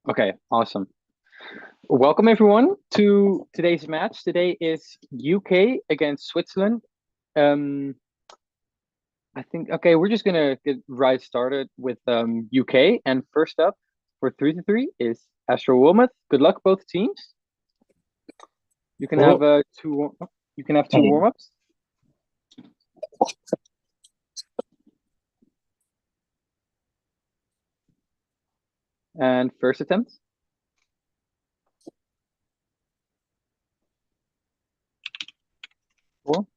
Okay, awesome. Welcome everyone to today's match. Today is UK against Switzerland. Um, I think okay, we're just gonna get right started with UK. And first up for 3-3 is Astro Wilmoth. Good luck both teams. You can have Well, two warm-ups. And first attempt. Four.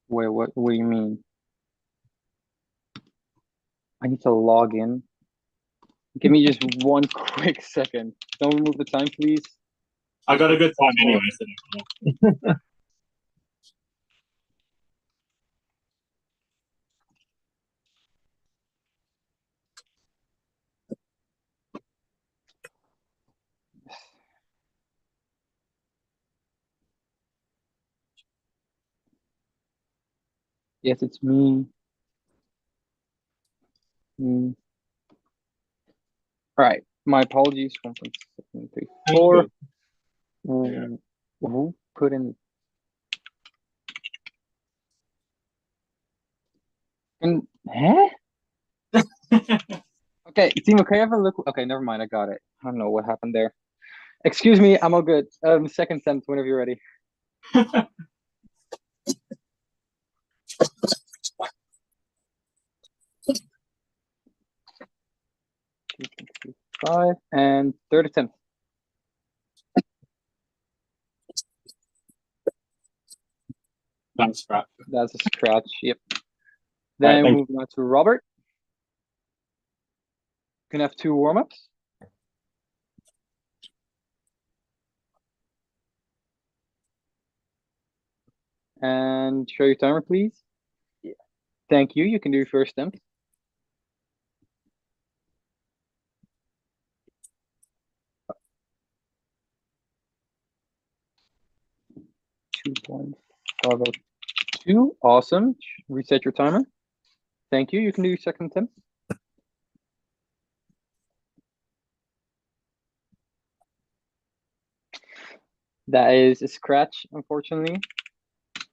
Wait, what do you mean? I need to log in. Give me just one quick second. Don't remove the time, please. I got a good time anyway. So Yes, it's me. Mm. All right. My apologies. 1.734. thank you. Who put in? Huh? Okay, Timo, can you have a look? Okay, never mind. I got it. I don't know what happened there. Excuse me. I'm all good. Second attempt whenever you're ready. 2.25 and third attempt. Thanks, Scrap. That's a scratch. Yep. All right, Then thank moving on to Robert. You can have two warm-ups. And show your timer, please. Yeah. Thank you. You can do your first attempt. 2.502. Awesome. Reset your timer. Thank you. You can do your second attempt. That is a scratch, unfortunately.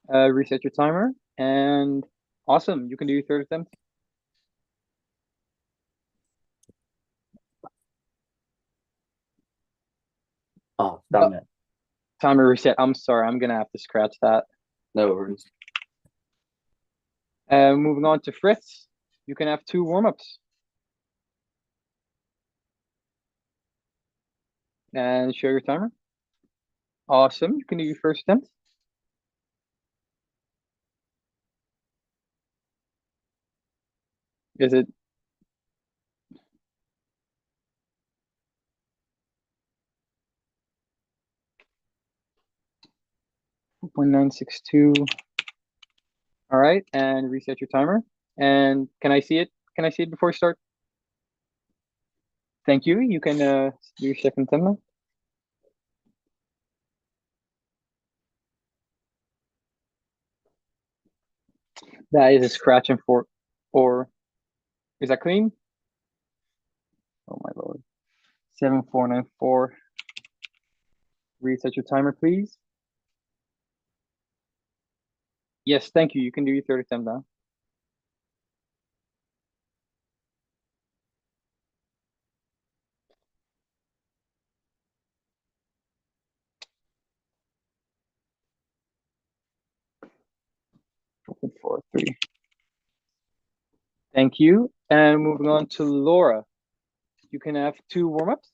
Reset your timer. And awesome. You can do your third attempt. Oh, damn it. Timer reset. I'm sorry. I'm going to have to scratch that. No worries. Moving on to Fritz. You can have two warm-ups. And show your timer. Awesome. You can do your first attempt. Is it? .962. All right, and reset your timer. And can I see it? Can I see it before you start? Thank you. You can do your second attempt. That is a scratch and four, or is that clean? Oh my lord. 7494. Reset your timer, please. Yes, thank you. You can do your third attempt now. Four, three. Thank you. And moving on to Laura. You can have two warm-ups.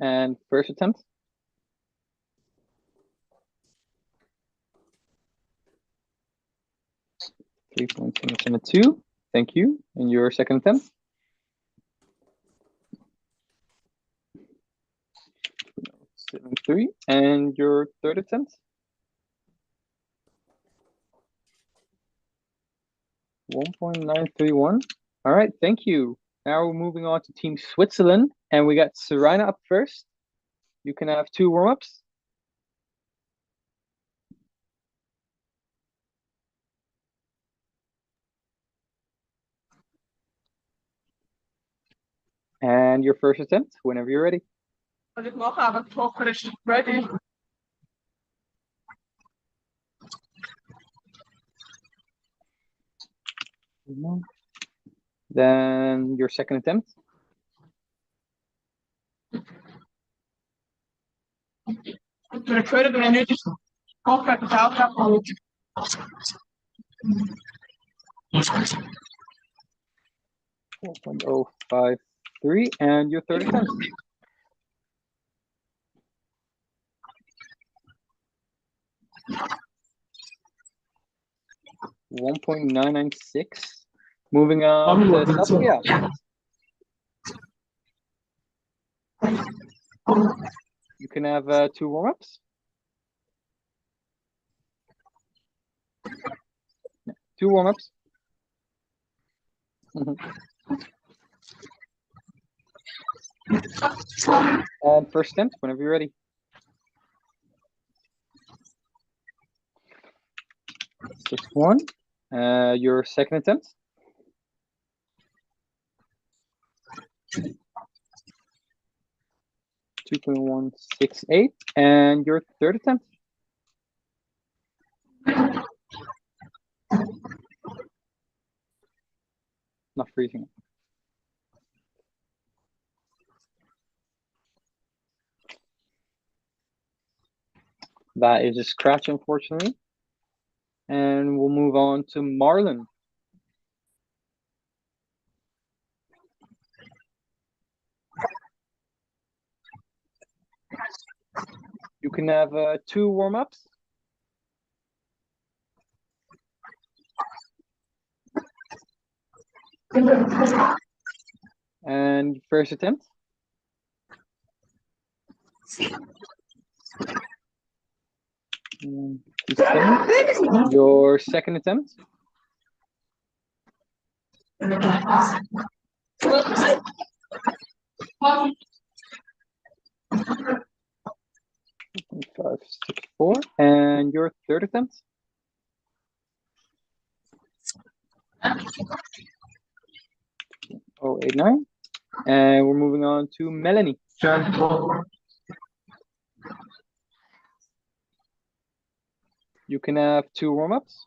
And first attempt. 3.772. Thank you. And your second attempt. 73. And your third attempt. 1.931. All right, thank you. Now we're moving on to Team Switzerland, and we got Serena up first. You can have two warm-ups. And your first attempt, whenever you're ready. Als ik mag gaan, ik volg gerust. Ready? Then your second attempt. Toen ik verder ben, nu is ook kapitaal gaat gewoon. 4.053, and your third attempt. $1.996. Moving on to Saskia. You can have 2 warm-ups. 2 warm-ups. And first attempt, whenever you're ready. Just 1. Your second attempt. 2.168, and your third attempt. Not freezing. That is a scratch, unfortunately. And we'll move on to Marlon. You can have 2 warm-ups. And first attempt. Your second attempt. Five, 6, 4, and your third attempt. Oh, 8, 9, and we're moving on to Melanie. You can have 2 warm-ups.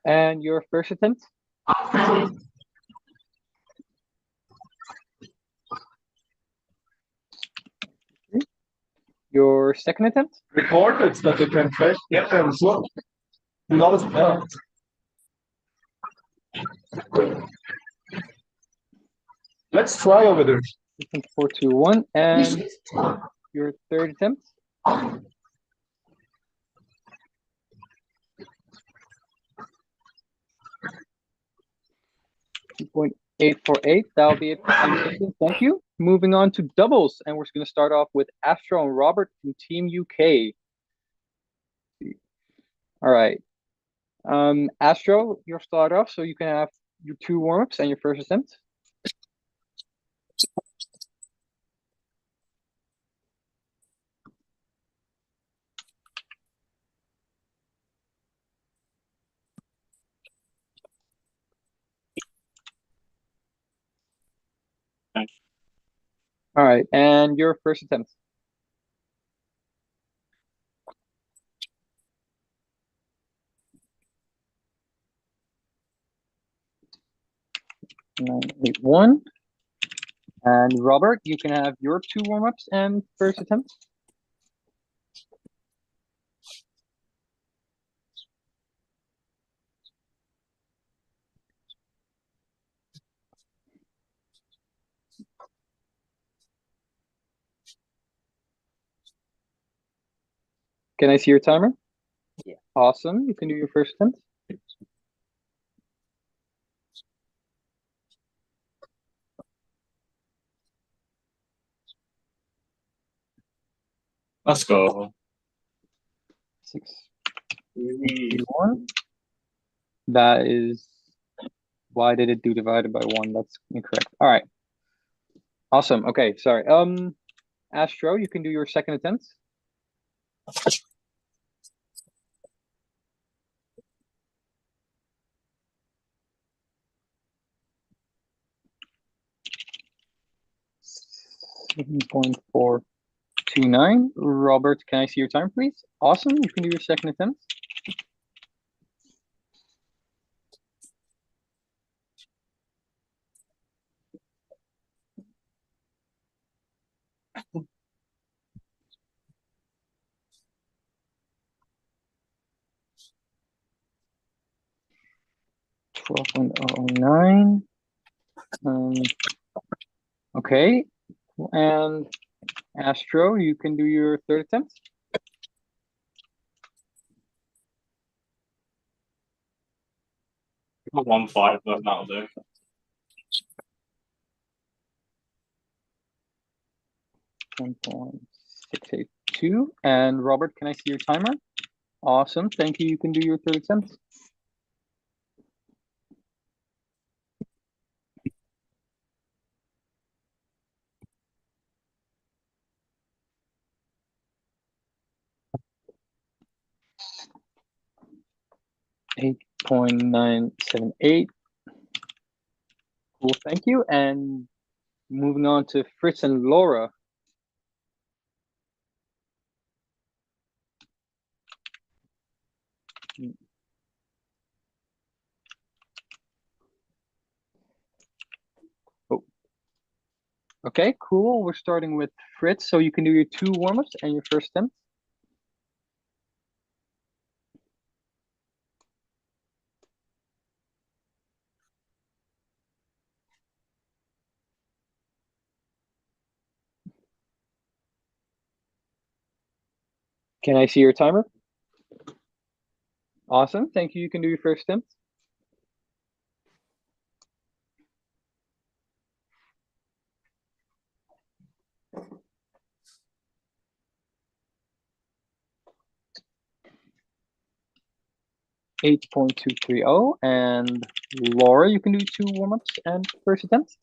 And your first attempt. Your second attempt. Recorded that you can trash get them slow. Not as well. Let's try over there. 4, 2, 1, and your third attempt. 2.848. That'll be it. Thank you. Moving on to doubles, and we're going to start off with Astro and Robert from Team UK. All right. Astro, you'll start off, so you can have your 2 warm-ups and your first attempt. All right, and your first attempt. Nine, 8, 1. And Robert, you can have your 2 warm-ups and first attempt. Can I see your timer? Yeah. Awesome. You can do your first attempt. Let's go. 6, 3, 1. That is, why did it do divided by 1? That's incorrect. All right. Awesome. Okay, sorry. Astro, you can do your second attempt. 2.848. 2.848. That'll be it. 2.848. That'll be it. Thank you. Moving on to doubles, and we're going to start off with Astro and Robert from Team UK. All right. Awesome. Okay, sorry. Astro, you can do your second attempt. 2.848. 2.848. That'll be it. 7.429. Robert, can I see your time, please? Awesome. You can do your second attempt. $12.09. Okay, and Astro, you can do your third attempt. 1-5, but that'll do. $1.682. And Robert, can I see your timer? Awesome, thank you. You can do your third attempt. $8.978. Cool, thank you. And moving on to Fritz and Laura. Oh. Okay, cool. We're starting with Fritz, so you can do your 2 warm-ups and your first attempt. Can I see your timer? Awesome, thank you. You can do your first attempt. $8.230. And Laura, you can do 2 warm-ups and first attempt.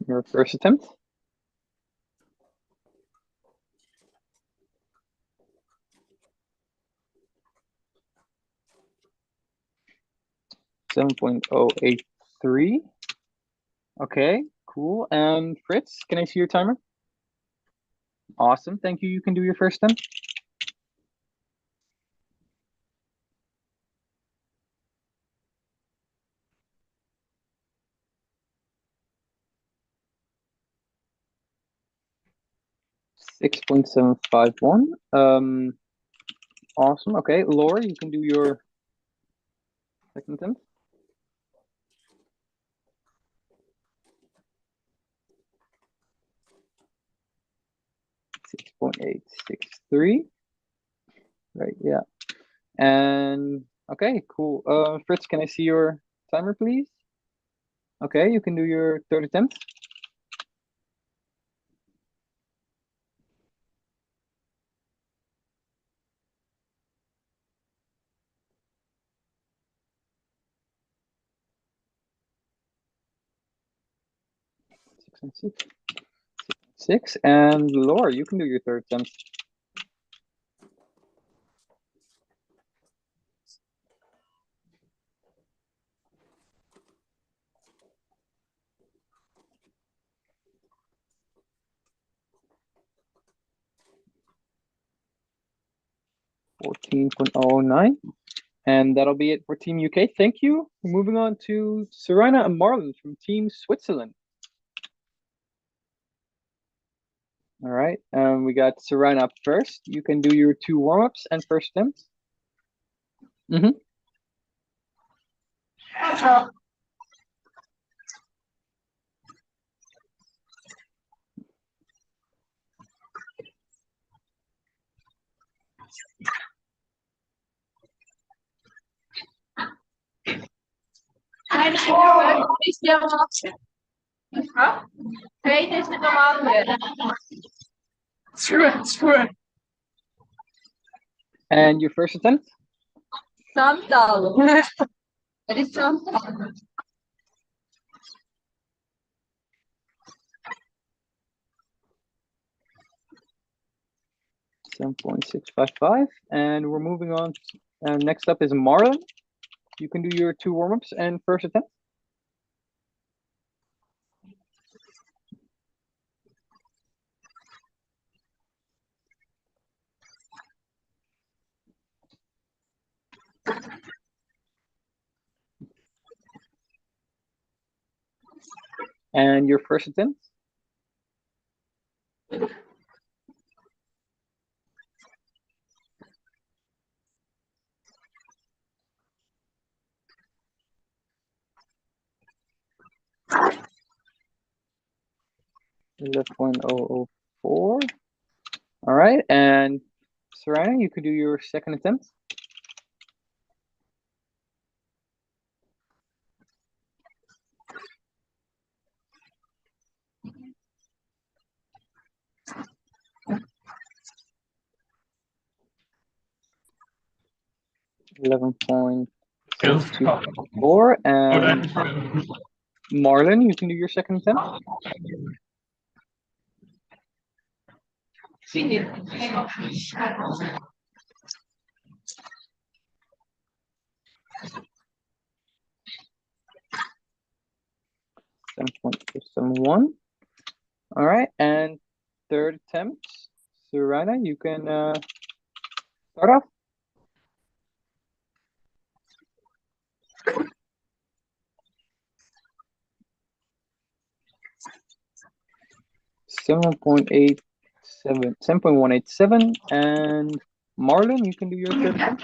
Your first attempt. $7.083. Okay, cool. And Fritz, can I see your timer? Awesome, thank you. You can do your first attempt. $6.751. Awesome. Okay, Laura, you can do your second attempt. $6.863. Right, yeah. And okay, cool. Fritz, can I see your timer, please? Okay, you can do your third attempt. Six and six. 6. And Laura, you can do your third attempt. $14.09. And that'll be it for Team UK. Thank you. Moving on to Serena and Marlon from Team Switzerland. All right, we got Serena up first. You can do your 2 warm-ups and first attempts. Is there an option? Huh? Create is the command. Screw it. And your first attempt? Samtal. What is samtal? 7.655, and we're moving on. Next up is Marlon. You can do your 2 warm-ups and first attempt. And your first attempt. Left 1004. All right, and Serena, you could do your second attempt. $11.4, and Marlon, you can do your second attempt. $7.71. All right, and third attempt, Serena, you can start off. $7.187, and Marlon, you can do your third attempt.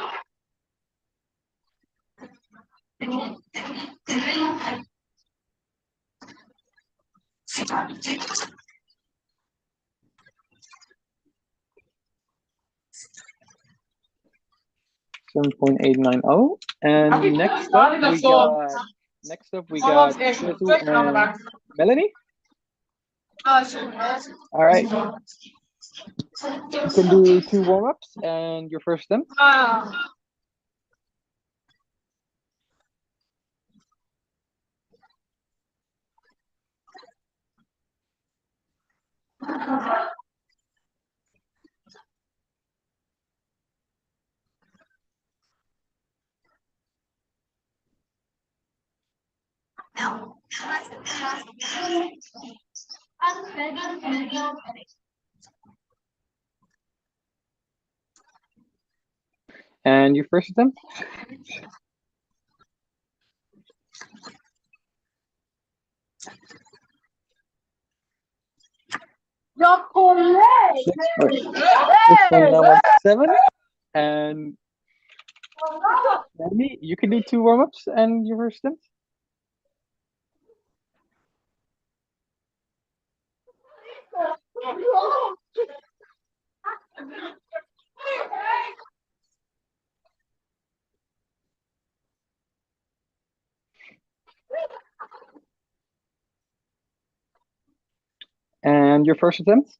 $7.890, and next up we got Shizu and Melanie. All right, you can do 2 warm-ups and your first attempt. And your first attempt. $6.917, and Melanie, you can do 2 warm-ups and your first attempt. And your first attempt.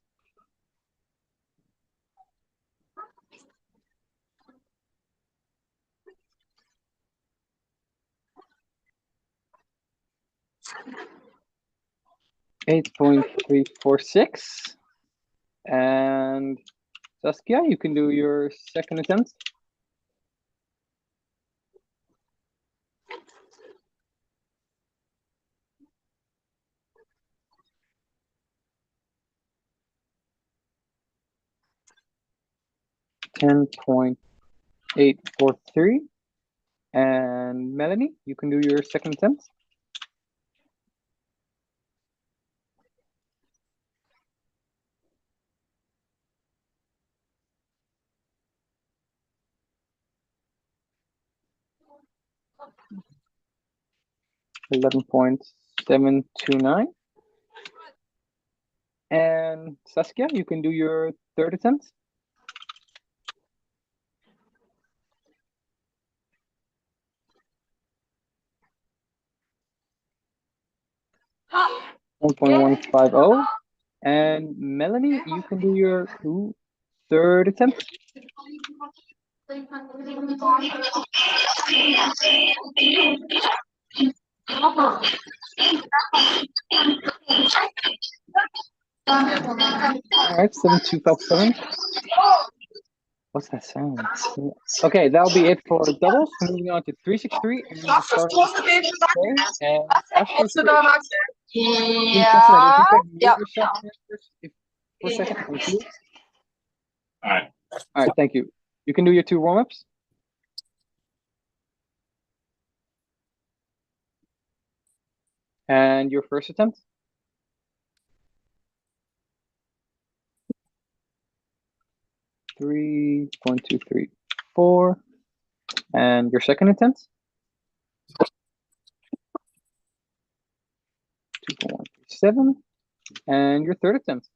$8.346, and Saskia, you can do your second attempt. $10.843, and Melanie, you can do your second attempt. $11.729, and Saskia, you can do your third attempt. $1.150, and Melanie, you can do your third attempt. All right, 7257. What's that sound? Okay, that'll be it for doubles. Moving on to 363 and we're starting with Claire and Ashley. Please, Jessica, if you could mute Yep. yourself for a second, thank you. All right. All right, thank you. You can do your 2 warm-ups. And your first attempt. Three, 1, 2, 3, 4. And your second attempt. 2, 4, 1, 3, 7. And your third attempt.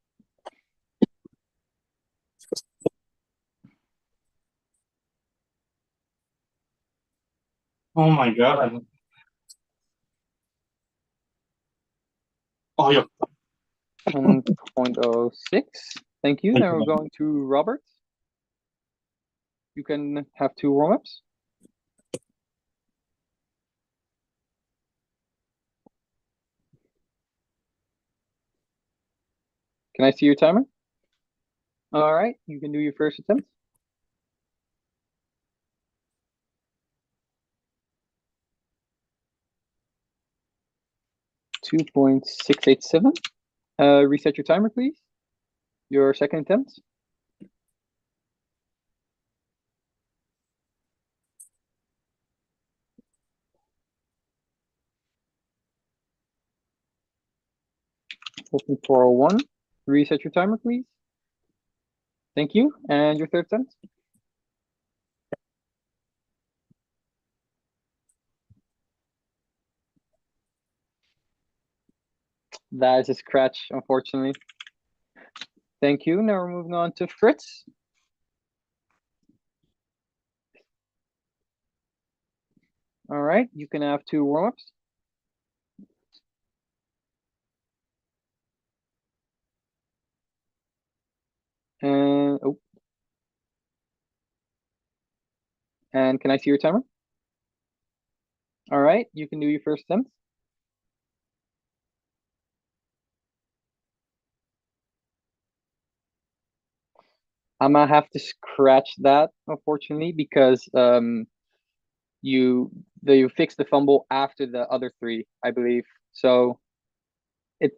Oh my god. Oh, yeah. 1.06. Thank you. Now we're going to Robert. You can have 2 warm-ups. Can I see your timer? All right, you can do your first attempt. .687. Reset your timer, please. Your second attempt. Open 401. Reset your timer, please. Thank you. And your third attempt. That is a scratch, unfortunately. Thank you. Now we're moving on to Fritz. All right, you can have 2 warm-ups. And oh. And can I see your timer? All right, you can do your first attempt. I'm gonna have to scratch that, unfortunately, because you fixed the fumble after the other 3, I believe. So it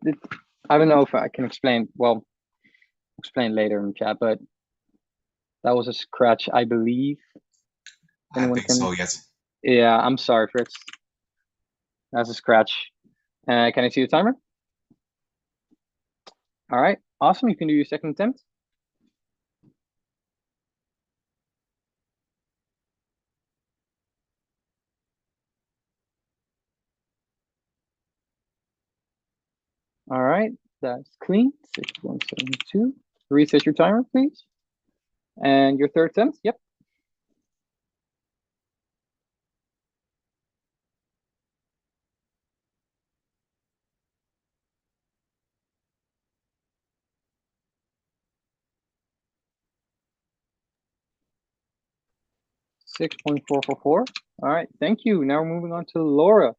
I don't know if I can explain. Well, explain later in chat, but that was a scratch, I believe. I think so, yes. Yeah, I'm sorry, Fritz. That's a scratch. Can I see the timer? All right, awesome. You can do your second attempt. All right, that's clean. 6172. Reset your timer, please. And your third attempt. Yep. .444. All right, thank you. Now we're moving on to Laura.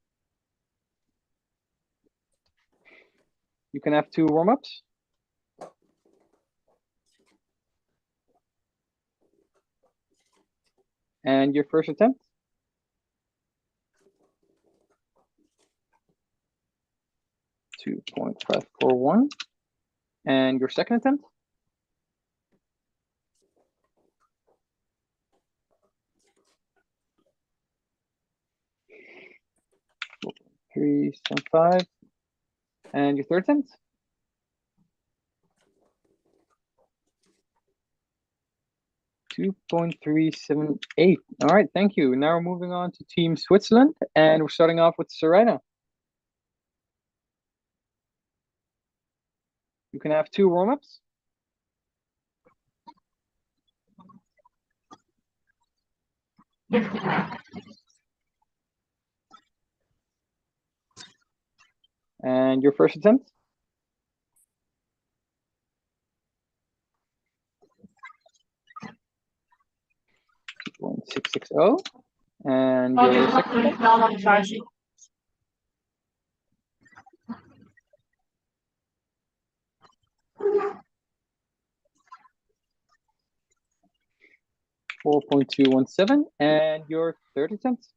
You can have 2 warm-ups. And your first attempt. .541. And your second attempt. 375. And your third attempt. 2.378. All right, thank you. Now we're moving on to Team Switzerland, and we're starting off with Serena. You can have 2 warm-ups. And your first attempt. 2.660. And your second attempt. 4.217, and your third attempt.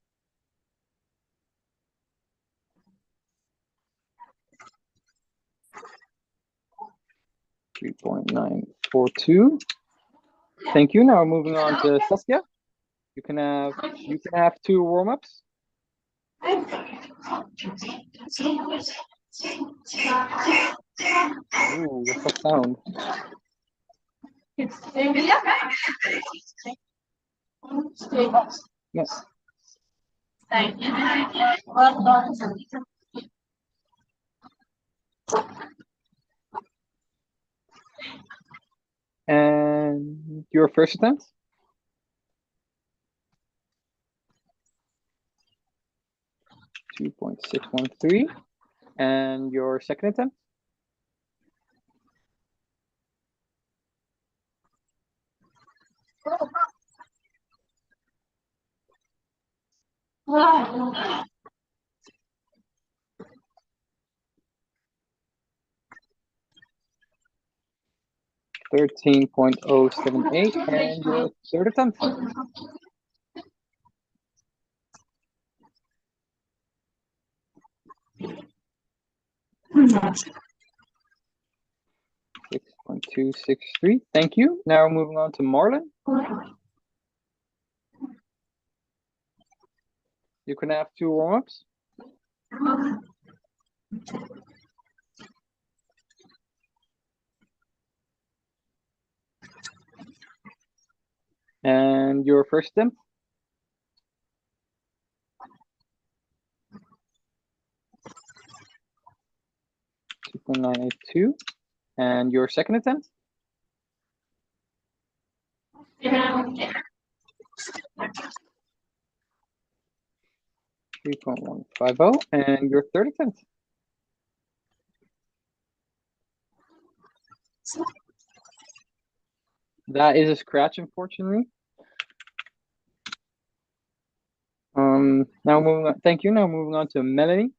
3.942. Thank you. Now moving on to Saskia. You can have two warm-ups. Ooh, what's that sound? Yes. And your first attempt? 2.613. And your second attempt? 13.078, and your third attempt. 6.263. Thank you. Now moving on to Marlon. You can have two warm-ups. And your first attempt? 2.982. And your second attempt? 3.150. And your third attempt? 2. That is a scratch, unfortunately. Now moving on. Thank you. Now moving on to Melanie.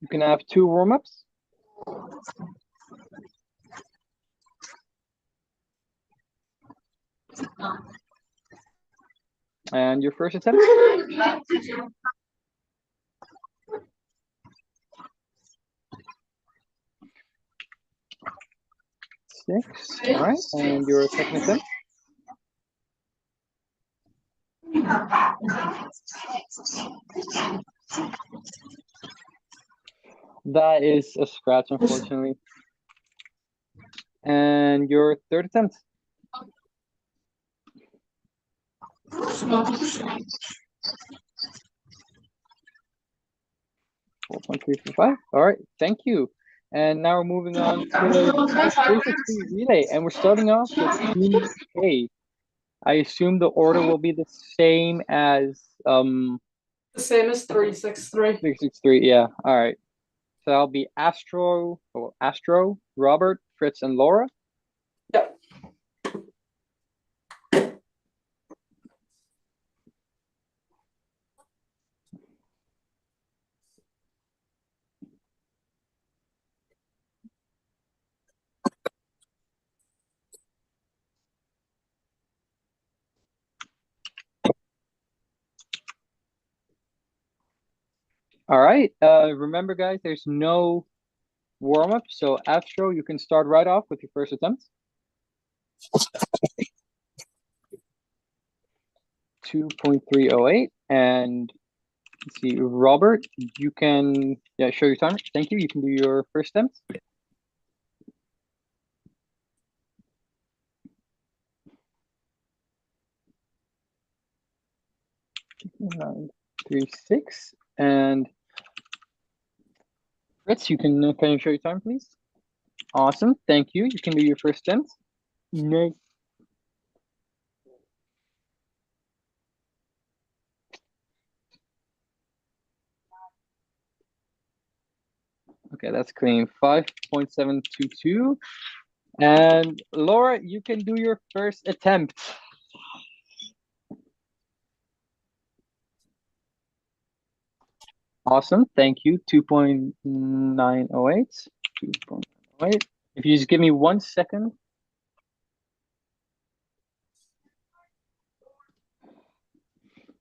You can have two warm-ups. And your first attempt? 6. All right. And your second attempt? That is a scratch, unfortunately. And your third attempt? 4.345. All right, thank you. And now we're moving on to the 360 relay, and we're starting off with Team K. I assume the order will be the same as The same as 363. 363, yeah. All right. So that'll be Astro, Robert, Fritz, and Laura. Yep. All right. Remember, guys, there's no warm-up. So Astro, you can start right off with your first attempt. 2.308. And let's see, Robert, you can show your timer. Thank you. You can do your first attempt. 936. And Fritz, you can you show your time, please? Awesome, thank you. You can do your first attempt. No. Okay, that's clean. 5.722. And Laura, you can do your first attempt. Awesome, thank you. 2.908. 2.8. If you just give me 1 second.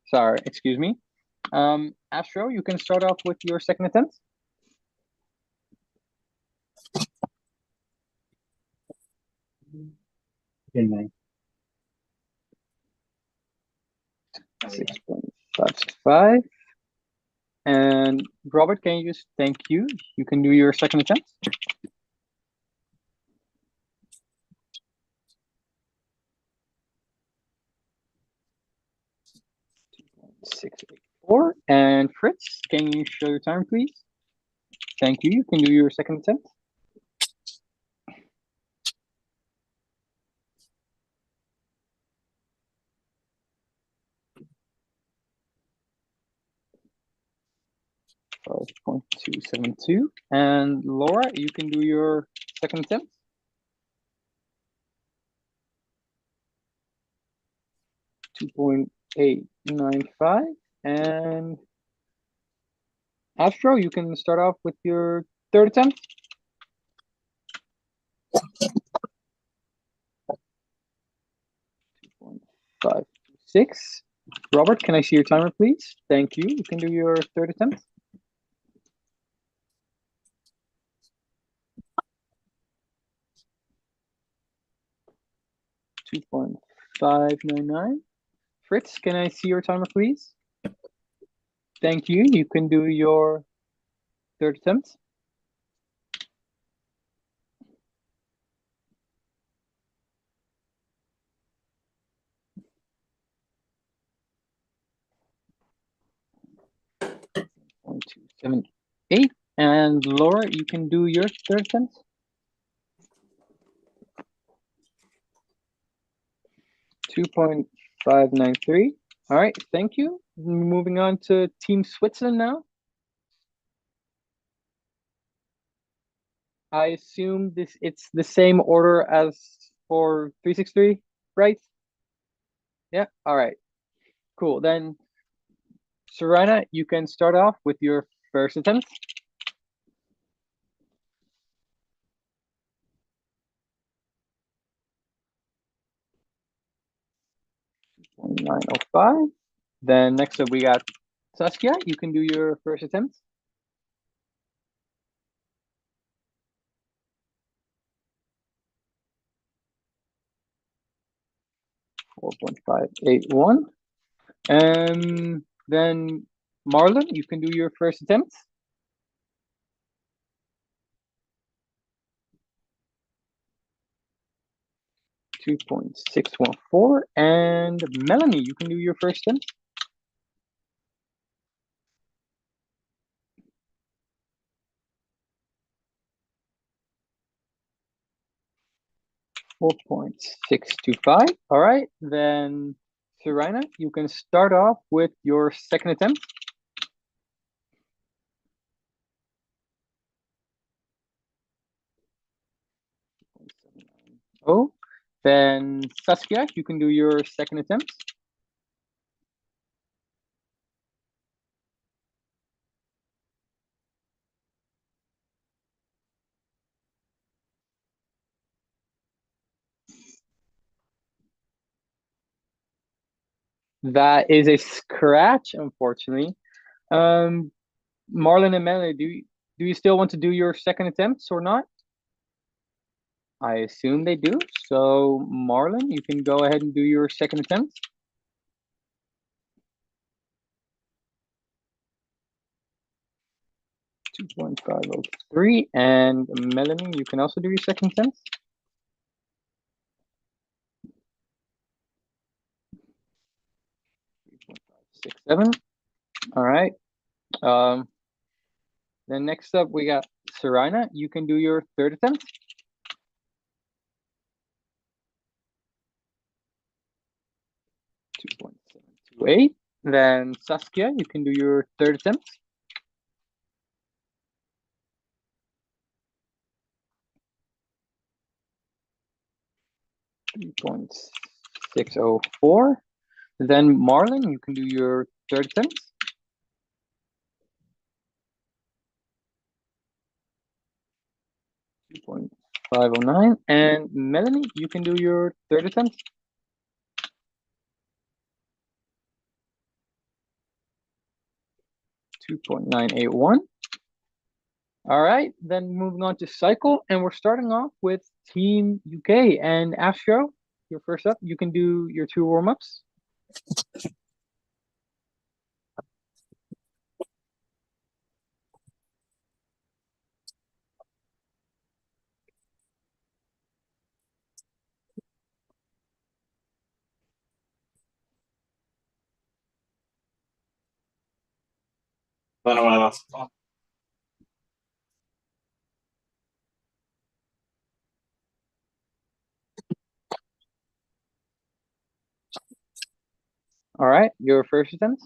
Sorry, excuse me. Astro, you can start off with your second attempt. Good night. 6.55. And Robert, can you just thank you? You can do your second attempt. 684. And Fritz, can you show your time, please? Thank you. You can do your second attempt. 5.272. And Laura, you can do your second attempt. 2.895. And Astro, you can start off with your third attempt. 2.526. Robert, can I see your timer, please? Thank you. You can do your third attempt. 2.599. Fritz, can I see your timer, please? Thank you. You can do your third attempt. 2.78. And Laura, you can do your third attempt. 2.593. All right, thank you. Moving on to Team Switzerland now. I assume it's the same order as for 363, right? Yeah, all right. Cool. Then Serena, you can start off with your first attempt. 905. Then next up we got Saskia. You can do your first attempt. 4.581. Then Marlon, you can do your first attempt. 2.614. And Melanie, you can do your first attempt. 4.625. All right, then Serena, you can start off with your second attempt. 0. Then Saskia, you can do your second attempt. 2. That is a scratch, unfortunately. Marlon and Melanie, do you still want to do your second attempts or not? I assume they do. So Marlon, you can go ahead and do your second attempt. 2.503. And Melanie, you can also do your second attempt. 3.567. All right. Then next up we got Serena. You can do your third attempt. 2.728. Then Saskia, you can do your third attempt. 3.604. Then Marlon, you can do your third attempt. 2.509. And Melanie, you can do your third attempt. 2.981. All right, then moving on to cycle, and we're starting off with Team UK. And Astro, you're first up. You can do your 2 warm-ups. Bueno, bueno. All right, your first attempt.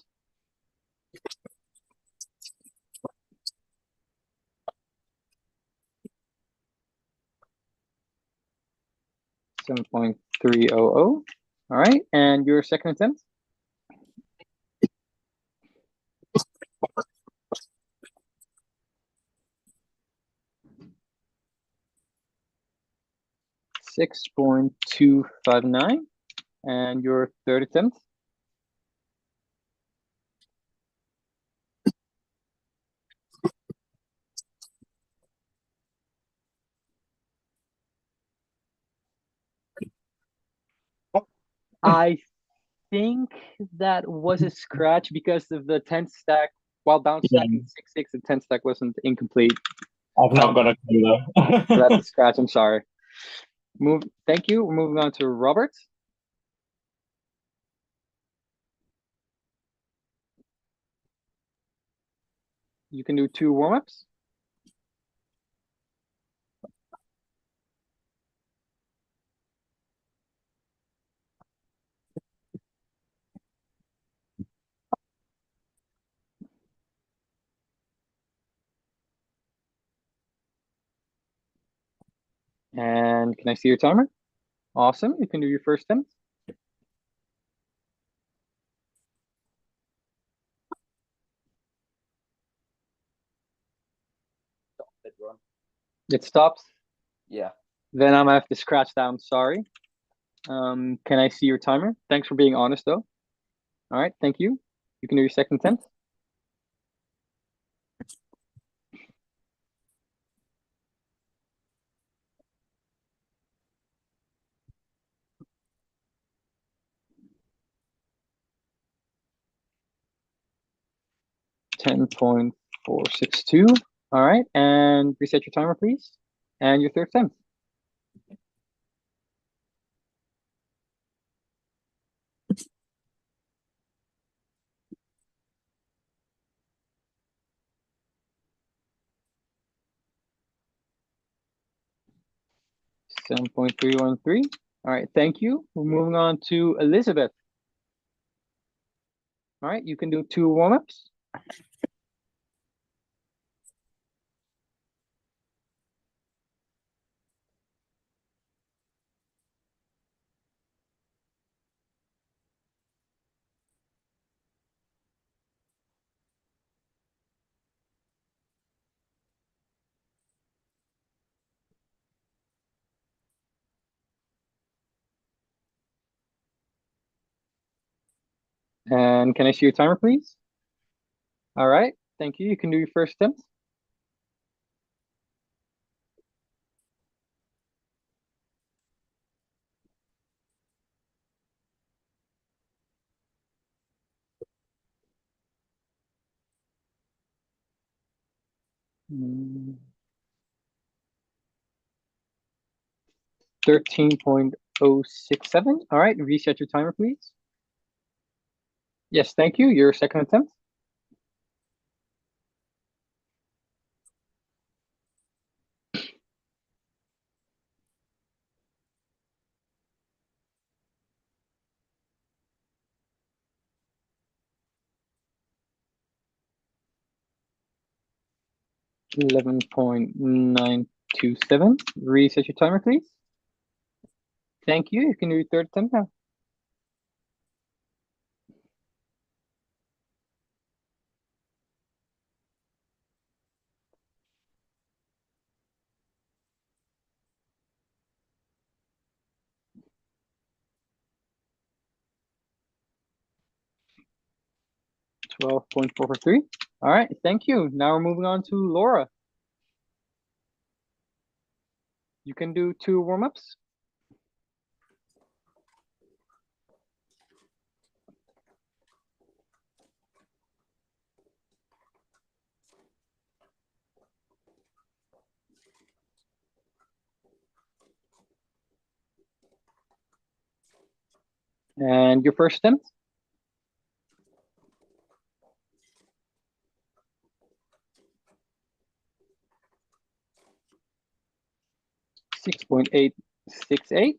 7.300. All right, and your second attempt. 6.259. And your third attempt. 6. I think that was a scratch because of the 10 stack. While bounce stacking 6/6, the 10 stack wasn't incomplete. I've not got a clue though. So that's a scratch. I'm sorry. Thank you. We're moving on to Robert. You can do 2 warm-ups. And can I see your timer? Awesome. You can do your first attempt. It stops. Yeah. Then I'm gonna have to scratch that. I'm sorry. Can I see your timer? Thanks for being honest, though. All right, thank you. You can do your second attempt. $10.462. All right, and reset your timer, please. And your third attempt. 7.313. All right, thank you. We're moving on to Elizabeth. All right, you can do 2 warm-ups. And can I see your timer, please? All right, thank you. You can do your first attempt. 13.067. All right, reset your timer, please. Yes, thank you. Your second attempt. 11.927. Reset your timer, please. Thank you. You can do your third attempt now. 12.443. All right, thank you. Now we're moving on to Laura. You can do 2 warm-ups. And your first attempt? .868.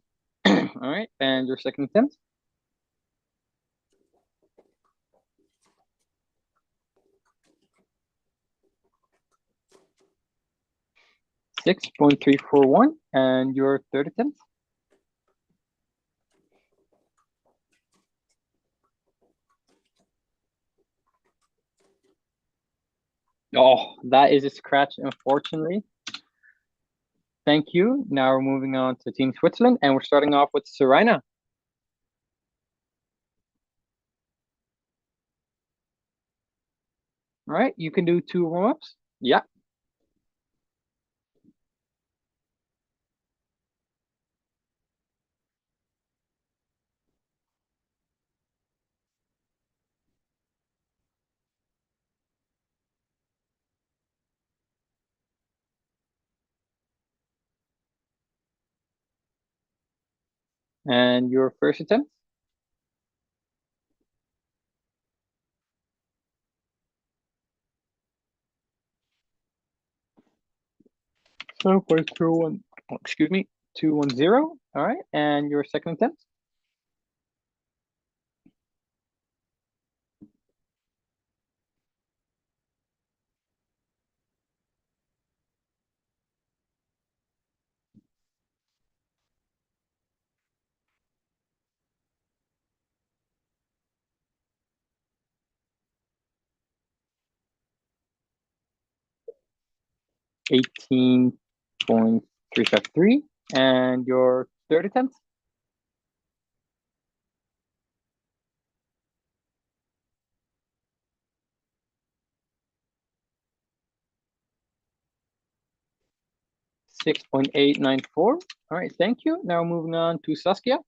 All right, and your second attempt? .341, and your third attempt? Oh, that is a scratch, unfortunately. Thank you. Now we're moving on to Team Switzerland, and we're starting off with Serena. All right, you can do 2 warm-ups. Yeah. And your first attempt? So 0.21, excuse me, 210. All right, and your second attempt? .353, and your third attempt? .894. All right, thank you. Now moving on to Saskia.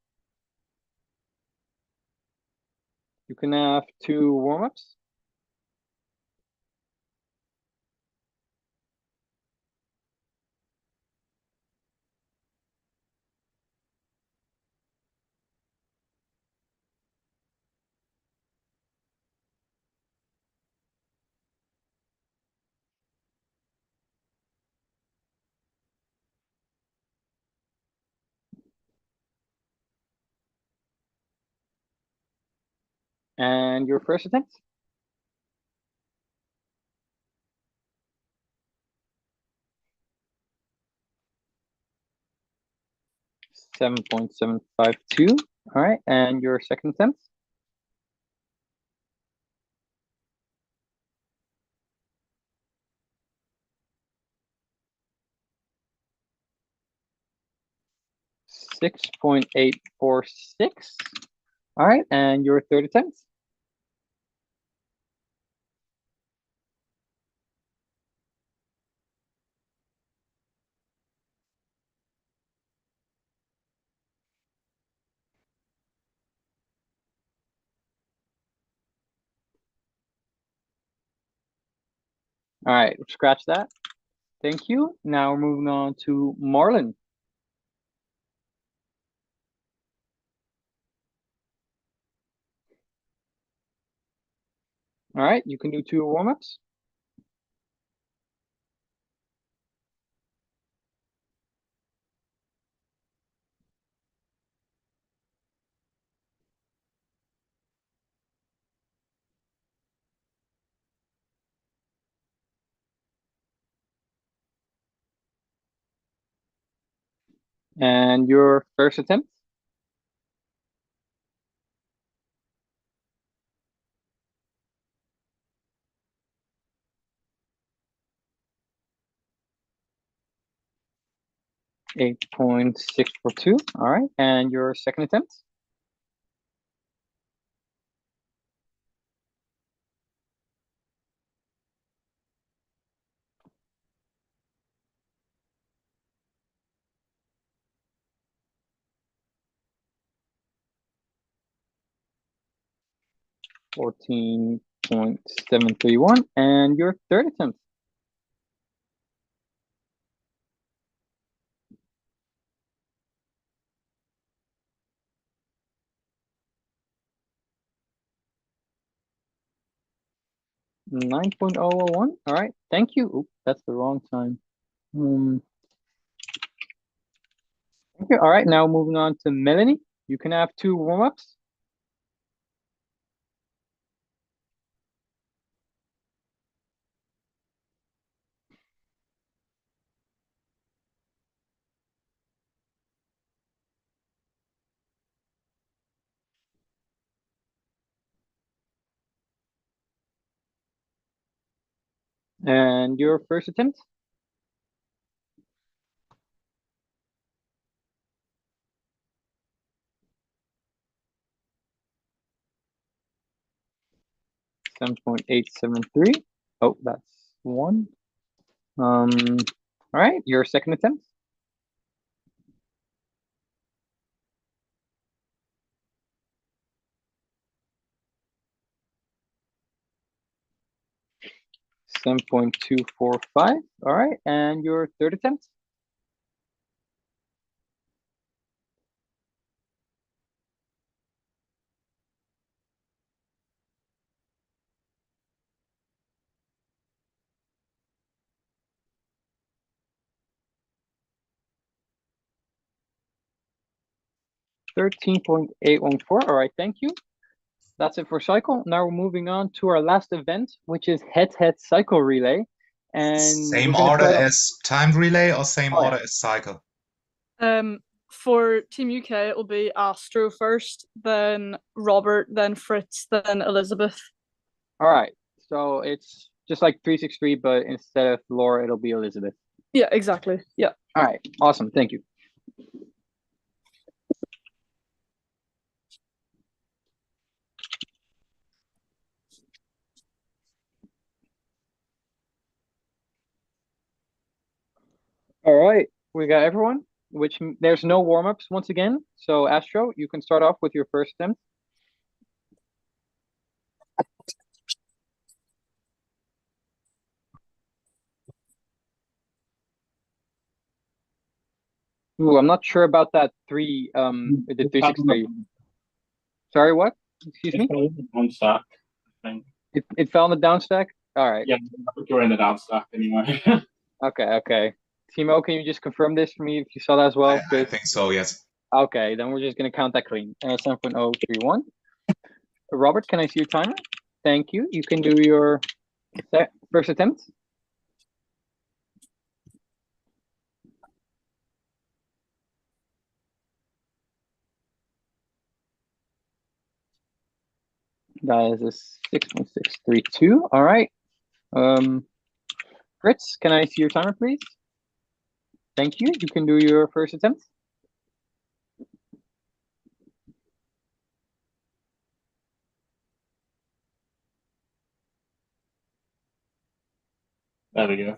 You can have 2 warm-ups. And your first attempt? .752. All right, and your second attempt? .846. All right, and your third attempt? All right, scratch that. Thank you. Now we're moving on to Marlon. All right, you can do 2 warm-ups. And your first attempt? .642. All right, and your second attempt? 14.731, and your third attempt. $9.001. All right, thank you. Oop, that's the wrong time. Thank you. All right, now moving on to Melanie. You can have 2 warm-ups. And your first attempt. $7.873. Oh, that's 1. All right, your second attempt. $7.245. All right, and your third attempt. $13.814. All right, thank you. That's it for cycle. Now we're moving on to our last event, which is head-to-head cycle relay. And same order as timed relay or same order as cycle? For Team UK, it will be Astro first, then Robert, then Fritz, then Elizabeth. All right, so it's just like 363, but instead of Laura, it'll be Elizabeth. Yeah, exactly. Yeah. All right, awesome. Thank you. All right, we got everyone, which there's no warm-ups once again. So Astro, you can start off with your first attempt. Ooh, I'm not sure about that the 363. Sorry, what? Excuse me? One stack, I think. It fell in the down stack? All right. Yeah, you're in the down stack anyway. Okay. Timo, can you just confirm this for me if you saw that as well? I think so, yes. Okay, then we're just gonna count that clean. 7.031. Robert, can I see your timer? Thank you. You can do your first attempt. That is a 6.632. All right. Fritz, can I see your timer, please? Thank you. You can do your first attempt. There we go.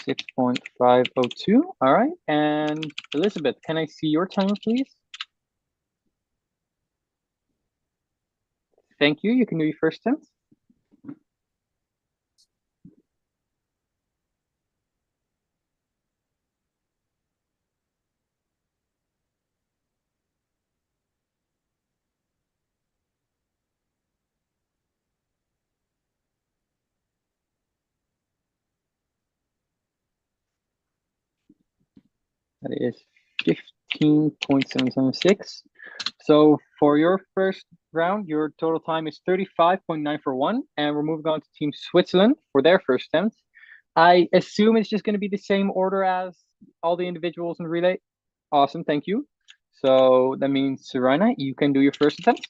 6.502. All right. And Elizabeth, can I see your timer, please? Thank you. You can do your first attempt. That is 15.776. So for your first round, your total time is 35.941, and we're moving on to Team Switzerland for their first attempt. I assume it's just going to be the same order as all the individuals in relay. Awesome, thank you. So that means Serena, you can do your first attempt.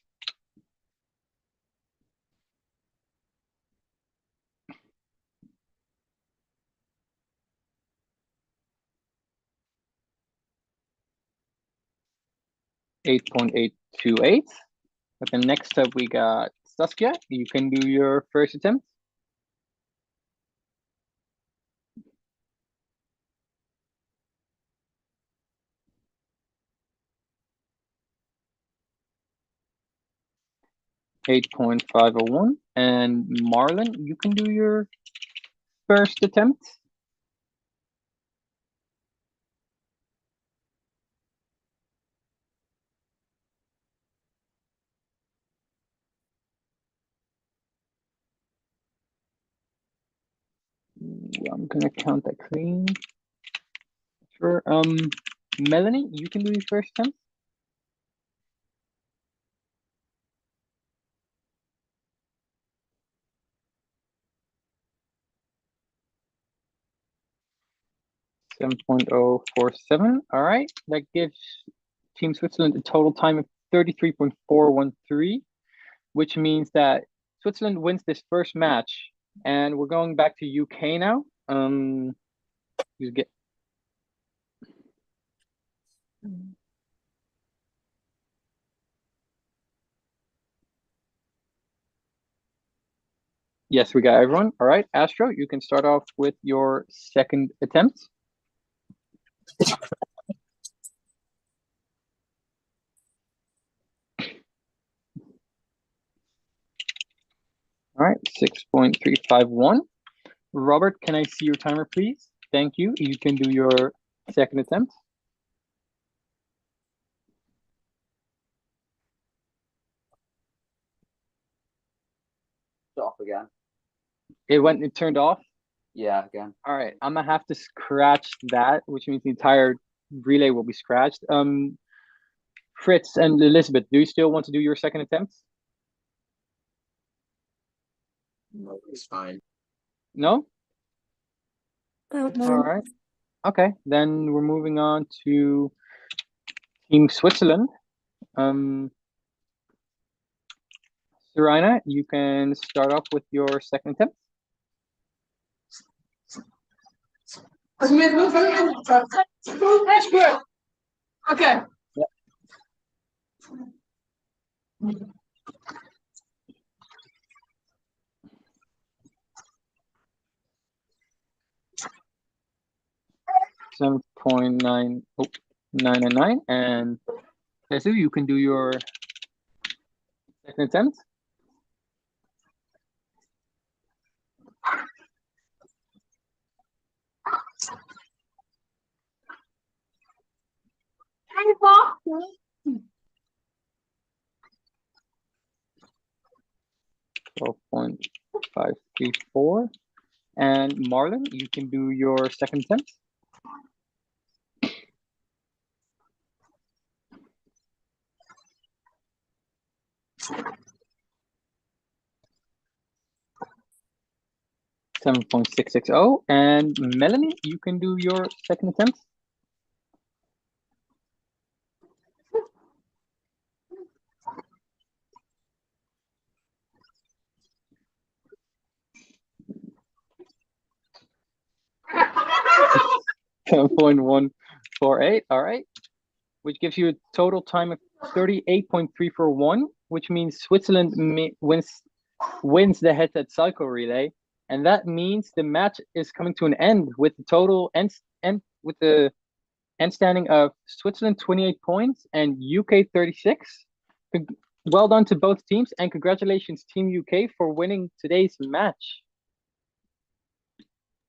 $8.828. But then next up we got Saskia. You can do your first attempt. 8.501. And Marlon, you can do your first attempt. I'm gonna count that clean. Sure. Melanie, you can do your first attempt. .047. All right, that gives Team Switzerland a total time of 33.413, which means that Switzerland wins this first match. And we're going back to UK now. You get. Yes, we got everyone. All right, Astro, you can start off with your second attempt. All right, 6.351. Robert, can I see your timer, please? Thank you. You can do your second attempt. Off again. It turned off. Yeah, again. All right, I'm gonna have to scratch that, which means the entire relay will be scratched. Fritz and Elizabeth, do you still want to do your second attempt? No, it's fine. No? All right. Okay, then we're moving on to Team Switzerland. Serena, you can start off with your second attempt. Okay. Yeah. .999, and Tesu, you can do your second attempt. .534, and Marlon, you can do your second attempt. .660, and Melanie, you can do your second attempt. .148, all right, which gives you a total time of 38.341, which means Switzerland wins the head-to-head cycle relay, and that means the match is coming to an end with the total end standing of Switzerland 28 points and UK 36. Well done to both teams, and congratulations Team UK for winning today's match.